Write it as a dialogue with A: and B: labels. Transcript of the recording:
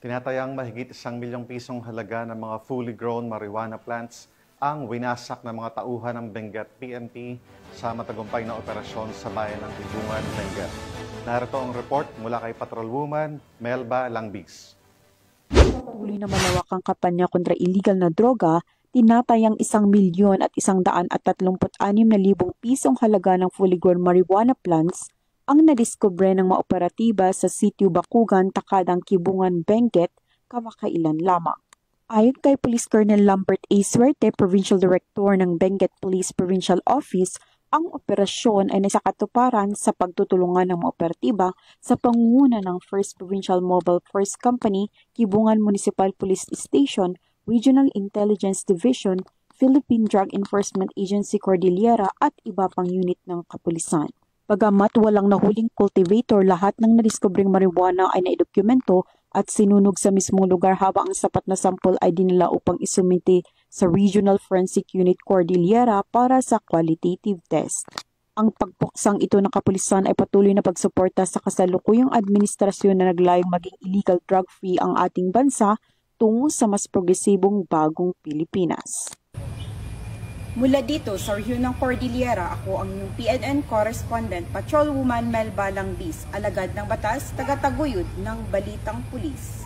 A: Tinatayang mahigit 1 milyong pisong halaga ng mga fully grown marijuana plants ang winasak ng mga tauhan ng Benguet PNP sa matagumpay na operasyon sa bayan ng Tibungan, Benguet. Narito ang report mula kay Patrolwoman Melba Langbis.
B: Patuloy na malawak ang kampanya kontra illegal na droga, tinatayang 1,136,000 pisong halaga ng fully grown marijuana plants ang nadiskubre ng mga operatiba sa Sitio Bakugan, Takadang, Kibungan, Benguet kamakailan lamang. Ayon kay Police Colonel Lambert A. Suerte, Provincial Director ng Benguet Police Provincial Office, ang operasyon ay nasakatuparan sa pagtutulungan ng mga operatiba sa pangunguna ng 1st Provincial Mobile Force Company, Kibungan Municipal Police Station, Regional Intelligence Division, Philippine Drug Enforcement Agency Cordillera at iba pang unit ng kapulisan. Bagamat walang nahuling cultivator, lahat ng nadiskubring marijuana ay naidokumento at sinunog sa mismong lugar habang ang sapat na sampol ay dinala upang isumite sa Regional Forensic Unit Cordillera para sa qualitative test. Ang pagpuksang ito ng kapulisan ay patuloy na pagsuporta sa kasalukuyang administrasyon na naglayong maging illegal drug-free ang ating bansa tungo sa mas progresibong bagong Pilipinas.
C: Mula dito sa rehiyon ng Cordillera, ako ang inyong PNN correspondent, Patrolwoman Melba Langbis, alagad ng batas, tagataguyod ng Balitang Pulis.